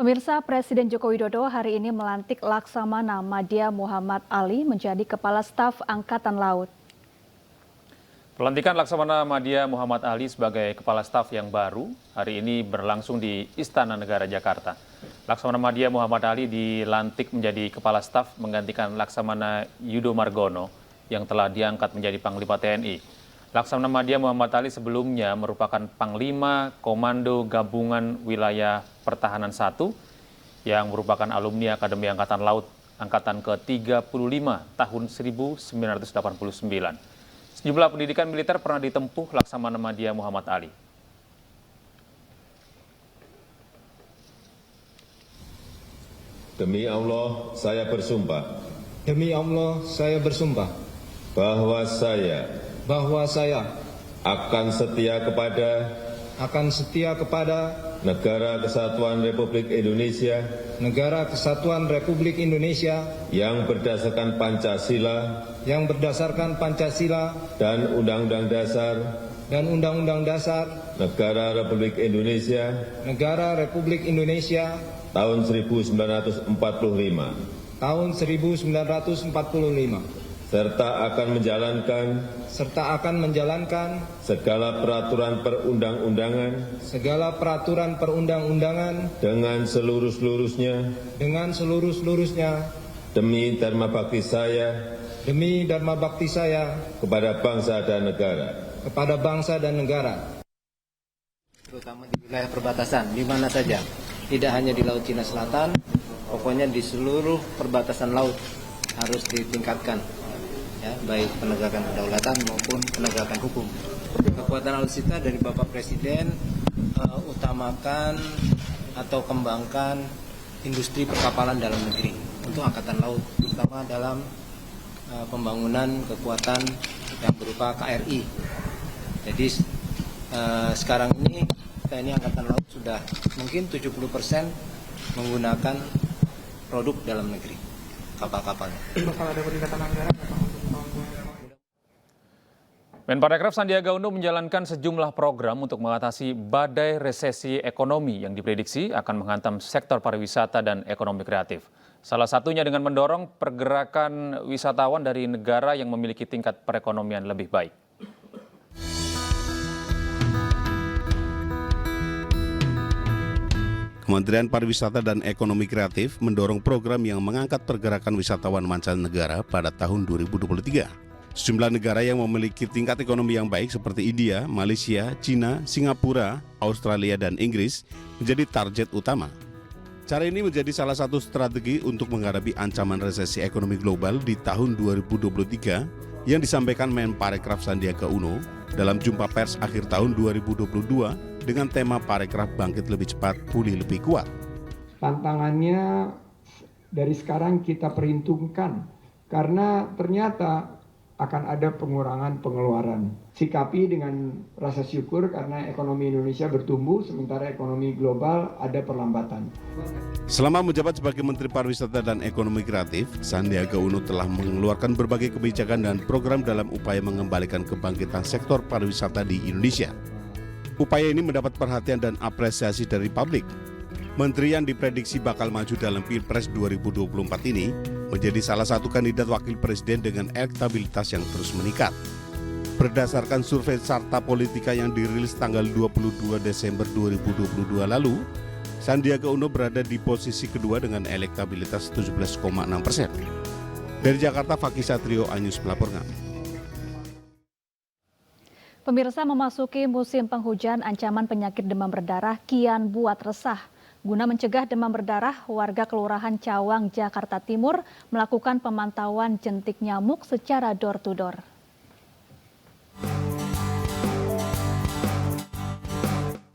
Pemirsa, Presiden Joko Widodo hari ini melantik Laksamana Madya Muhammad Ali menjadi Kepala Staf Angkatan Laut. Pelantikan Laksamana Madya Muhammad Ali sebagai Kepala Staf yang baru hari ini berlangsung di Istana Negara Jakarta. Laksamana Madya Muhammad Ali dilantik menjadi Kepala Staf menggantikan Laksamana Yudo Margono yang telah diangkat menjadi Panglima TNI. Laksamana Madya Muhammad Ali sebelumnya merupakan Panglima Komando Gabungan Wilayah Pertahanan 1 yang merupakan alumni Akademi Angkatan Laut Angkatan ke-35 tahun 1989. Sejumlah pendidikan militer pernah ditempuh Laksamana Madya Muhammad Ali. Demi Allah, saya bersumpah. Demi Allah, saya bersumpah Bahwa saya akan setia kepada Negara Kesatuan Republik Indonesia yang berdasarkan Pancasila dan Undang-Undang Dasar Negara Republik Indonesia tahun 1945 serta akan menjalankan segala peraturan perundang-undangan dengan seluruh-seluruhnya demi dharma bakti saya kepada bangsa dan negara. Terutama di wilayah perbatasan, di mana saja, tidak hanya di Laut Cina Selatan, pokoknya di seluruh perbatasan laut harus ditingkatkan, ya, baik penegakan kedaulatan maupun penegakan hukum. Kekuatan alutsista dari Bapak Presiden utamakan atau kembangkan industri perkapalan dalam negeri untuk Angkatan Laut, terutama dalam pembangunan kekuatan yang berupa KRI. Jadi sekarang ini TNI Angkatan Laut sudah mungkin 70% menggunakan produk dalam negeri, kapal-kapalnya. Bakal ada peningkatan anggaran atau Menparekraf Sandiaga Uno menjalankan sejumlah program untuk mengatasi badai resesi ekonomi yang diprediksi akan menghantam sektor pariwisata dan ekonomi kreatif. Salah satunya dengan mendorong pergerakan wisatawan dari negara yang memiliki tingkat perekonomian lebih baik. Kementerian Pariwisata dan Ekonomi Kreatif mendorong program yang mengangkat pergerakan wisatawan mancanegara pada tahun 2023. Sejumlah negara yang memiliki tingkat ekonomi yang baik seperti India, Malaysia, China, Singapura, Australia, dan Inggris menjadi target utama. Cara ini menjadi salah satu strategi untuk menghadapi ancaman resesi ekonomi global di tahun 2023 yang disampaikan Menparekraf Sandiaga Uno dalam jumpa pers akhir tahun 2022 dengan tema Parekraf Bangkit Lebih Cepat, Pulih Lebih Kuat. tantangannya dari sekarang kita perhitungkan karena ternyata akan ada pengurangan pengeluaran. Sikapi dengan rasa syukur karena ekonomi Indonesia bertumbuh sementara ekonomi global ada perlambatan. Selama menjabat sebagai Menteri Pariwisata dan Ekonomi Kreatif, Sandiaga Uno telah mengeluarkan berbagai kebijakan dan program dalam upaya mengembalikan kebangkitan sektor pariwisata di Indonesia. Upaya ini mendapat perhatian dan apresiasi dari publik. Menteri yang diprediksi bakal maju dalam Pilpres 2024 ini menjadi salah satu kandidat wakil presiden dengan elektabilitas yang terus meningkat. Berdasarkan survei Carta Politika yang dirilis tanggal 22 Desember 2022 lalu, Sandiaga Uno berada di posisi kedua dengan elektabilitas 17,6%. Dari Jakarta, Fakih Satrio Anyus melaporkan. Pemirsa, memasuki musim penghujan, ancaman penyakit demam berdarah kian buat resah. Guna mencegah demam berdarah, warga Kelurahan Cawang, Jakarta Timur melakukan pemantauan jentik nyamuk secara door-to-door.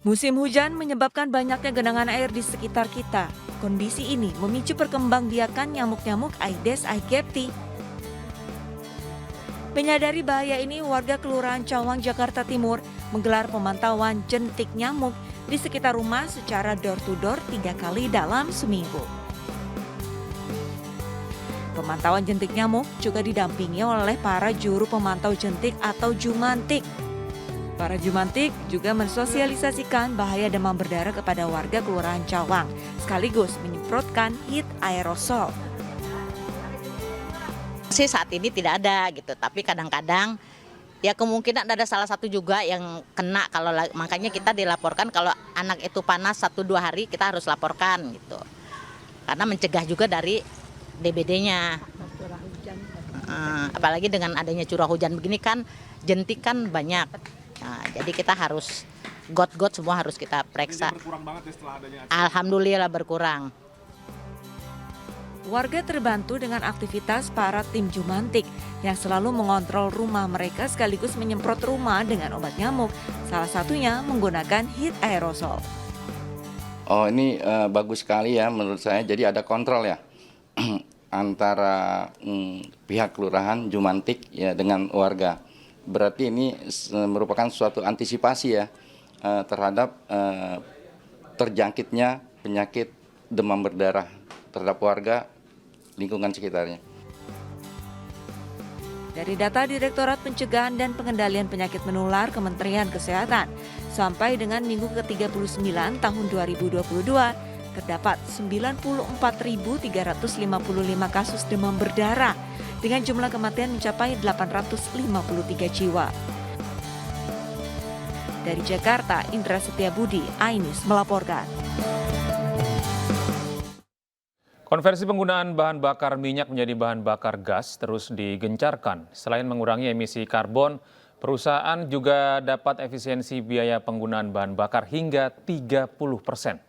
Musim hujan menyebabkan banyaknya genangan air di sekitar kita. Kondisi ini memicu perkembangbiakan nyamuk-nyamuk Aedes aegypti. Menyadari bahaya ini, warga Kelurahan Cawang, Jakarta Timur menggelar pemantauan jentik nyamuk di sekitar rumah secara door-to-door 3 kali dalam seminggu. Pemantauan jentik nyamuk juga didampingi oleh para juru pemantau jentik atau jumantik. Para jumantik juga mensosialisasikan bahaya demam berdarah kepada warga Kelurahan Cawang, sekaligus menyemprotkan hit aerosol. Sih saat ini tidak ada gitu, tapi kadang-kadang ya kemungkinan ada salah satu juga yang kena, makanya kita dilaporkan kalau anak itu panas 1-2 hari kita harus laporkan gitu. Karena mencegah juga dari DBD-nya. Apalagi dengan adanya curah hujan begini kan jentik kan banyak. Nah, jadi kita harus got-got semua harus kita periksa. Berkurang banget ya setelah adanya acara. Alhamdulillah berkurang. Warga terbantu dengan aktivitas para tim jumantik yang selalu mengontrol rumah mereka sekaligus menyemprot rumah dengan obat nyamuk. Salah satunya menggunakan hit aerosol. Oh ini bagus sekali ya menurut saya. Jadi ada kontrol ya antara pihak kelurahan jumantik ya dengan warga. Berarti ini merupakan suatu antisipasi ya terhadap terjangkitnya penyakit demam berdarah terhadap warga lingkungan sekitarnya. Dari data Direktorat Pencegahan dan Pengendalian Penyakit Menular Kementerian Kesehatan, sampai dengan minggu ke-39 tahun 2022, terdapat 94.355 kasus demam berdarah, dengan jumlah kematian mencapai 853 jiwa. Dari Jakarta, Indra Setiabudi, iNews melaporkan. Konversi penggunaan bahan bakar minyak menjadi bahan bakar gas terus digencarkan. Selain mengurangi emisi karbon, perusahaan juga dapat efisiensi biaya penggunaan bahan bakar hingga 30%.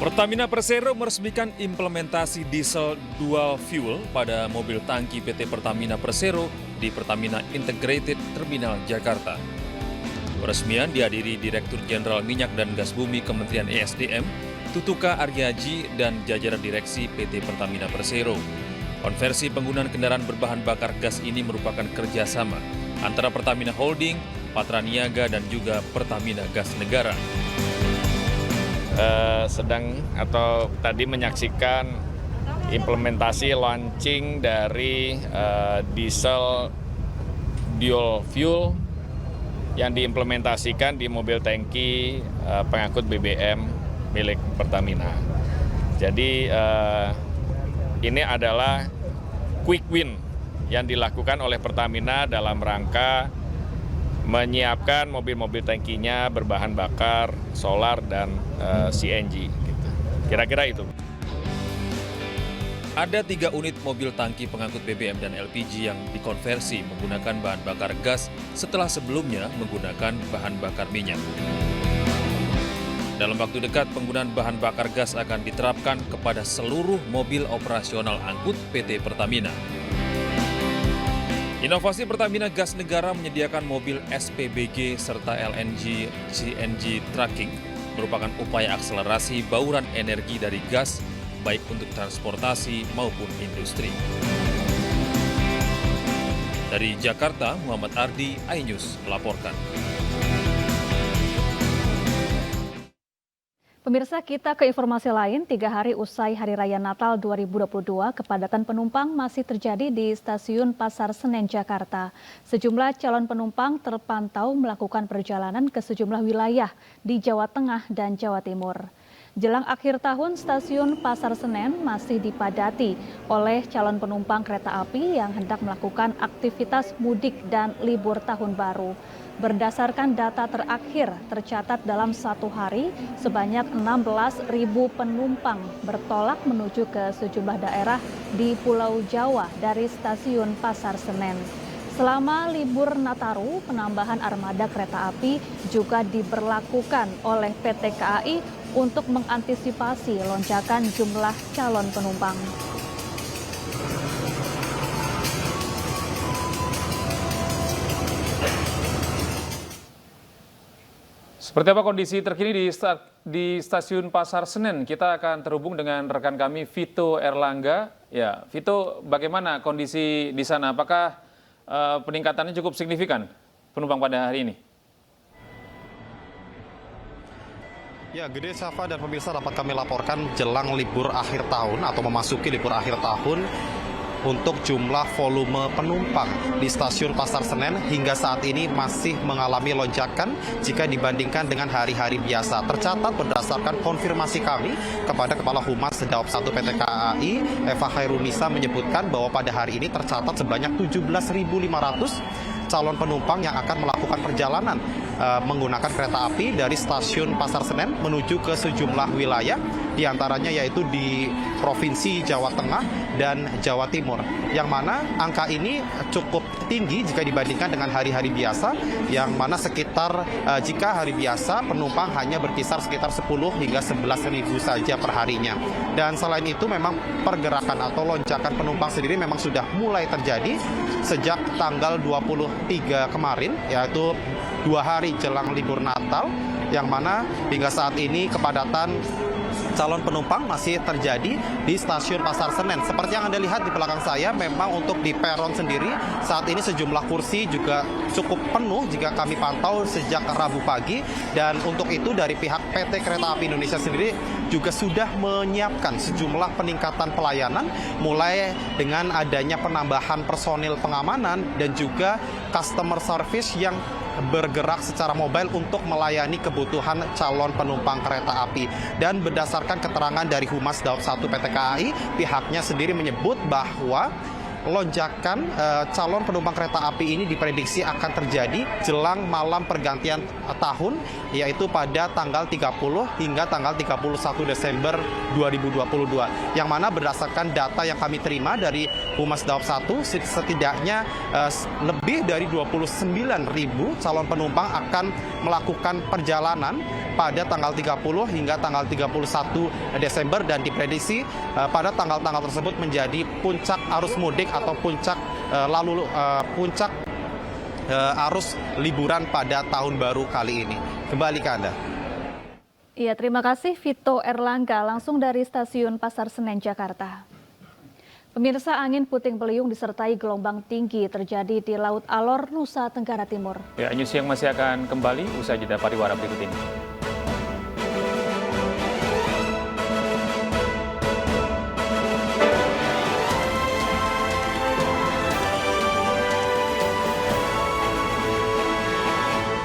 Pertamina Persero meresmikan implementasi diesel dual fuel pada mobil tangki PT Pertamina Persero di Pertamina Integrated Terminal Jakarta. Peresmian dihadiri Direktur Jenderal Minyak dan Gas Bumi Kementerian ESDM, Tutuka Aryaji, dan jajaran direksi PT Pertamina Persero. Konversi penggunaan kendaraan berbahan bakar gas ini merupakan kerjasama antara Pertamina Holding, Patraniaga, dan juga Pertamina Gas Negara. Tadi menyaksikan implementasi launching dari diesel dual fuel yang diimplementasikan di mobil tangki pengangkut BBM milik Pertamina. Jadi ini adalah quick win yang dilakukan oleh Pertamina dalam rangka menyiapkan mobil-mobil tangkinya berbahan bakar solar dan CNG. Gitu. Kira-kira itu. Ada 3 unit mobil tangki pengangkut BBM dan LPG yang dikonversi menggunakan bahan bakar gas setelah sebelumnya menggunakan bahan bakar minyak. Dalam waktu dekat, penggunaan bahan bakar gas akan diterapkan kepada seluruh mobil operasional angkut PT Pertamina. Inovasi Pertamina Gas Negara menyediakan mobil SPBG serta LNG CNG tracking merupakan upaya akselerasi bauran energi dari gas baik untuk transportasi maupun industri. Dari Jakarta, Muhammad Ardi, iNews melaporkan. Pemirsa, kita ke informasi lain. 3 hari usai Hari Raya Natal 2022, kepadatan penumpang masih terjadi di Stasiun Pasar Senen, Jakarta. Sejumlah calon penumpang terpantau melakukan perjalanan ke sejumlah wilayah di Jawa Tengah dan Jawa Timur. Jelang akhir tahun, Stasiun Pasar Senen masih dipadati oleh calon penumpang kereta api yang hendak melakukan aktivitas mudik dan libur tahun baru. Berdasarkan data terakhir, tercatat dalam 1 hari sebanyak 16.000 penumpang bertolak menuju ke sejumlah daerah di Pulau Jawa dari Stasiun Pasar Senen. Selama libur Nataru, penambahan armada kereta api juga diberlakukan oleh PT KAI untuk mengantisipasi lonjakan jumlah calon penumpang. Seperti apa kondisi terkini di Stasiun Pasar Senen? Kita akan terhubung dengan rekan kami Vito Erlangga. Ya, Vito, bagaimana kondisi di sana? Apakah peningkatannya cukup signifikan penumpang pada hari ini? Ya, Gede, Safa, dan pemirsa dapat kami laporkan jelang libur akhir tahun atau memasuki libur akhir tahun. untuk jumlah volume penumpang di stasiun Pasar Senen hingga saat ini masih mengalami lonjakan jika dibandingkan dengan hari-hari biasa. Tercatat berdasarkan konfirmasi kami kepada Kepala Humas Daop 1 PT KAI, Eva Khairunisa menyebutkan bahwa pada hari ini tercatat sebanyak 17.500 calon penumpang yang akan melakukan perjalanan menggunakan kereta api dari stasiun Pasar Senen menuju ke sejumlah wilayah, diantaranya yaitu di Provinsi Jawa Tengah dan Jawa Timur. Yang mana angka ini cukup tinggi jika dibandingkan dengan hari-hari biasa, yang mana sekitar jika hari biasa penumpang hanya berkisar sekitar 10 hingga 11.000 saja per harinya. Dan selain itu memang pergerakan atau lonjakan penumpang sendiri memang sudah mulai terjadi sejak tanggal 23 kemarin, yaitu 2 hari jelang libur Natal, yang mana hingga saat ini kepadatan calon penumpang masih terjadi di stasiun Pasar Senen. Seperti yang Anda lihat di belakang saya, memang untuk di peron sendiri saat ini sejumlah kursi juga cukup penuh jika kami pantau sejak Rabu pagi, dan untuk itu dari pihak PT Kereta Api Indonesia sendiri juga sudah menyiapkan sejumlah peningkatan pelayanan, mulai dengan adanya penambahan personil pengamanan dan juga customer service yang bergerak secara mobile untuk melayani kebutuhan calon penumpang kereta api. Dan berdasarkan keterangan dari Humas Daop 1 PT KAI, pihaknya sendiri menyebut bahwa lonjakan calon penumpang kereta api ini diprediksi akan terjadi jelang malam pergantian tahun, yaitu pada tanggal 30 hingga tanggal 31 Desember 2022. Yang mana berdasarkan data yang kami terima dari Humas Daop 1, setidaknya lebih dari 29.000 calon penumpang akan melakukan perjalanan pada tanggal 30 hingga tanggal 31 Desember, dan diprediksi pada tanggal-tanggal tersebut menjadi puncak arus mudik atau puncak arus liburan pada tahun baru kali ini. Kembali ke Anda. Iya, terima kasih Vito Erlangga langsung dari Stasiun Pasar Senen, Jakarta. Pemirsa, angin puting beliung disertai gelombang tinggi terjadi di Laut Alor, Nusa Tenggara Timur. Ya, news yang masih akan kembali usai jeda pariwara berikut ini.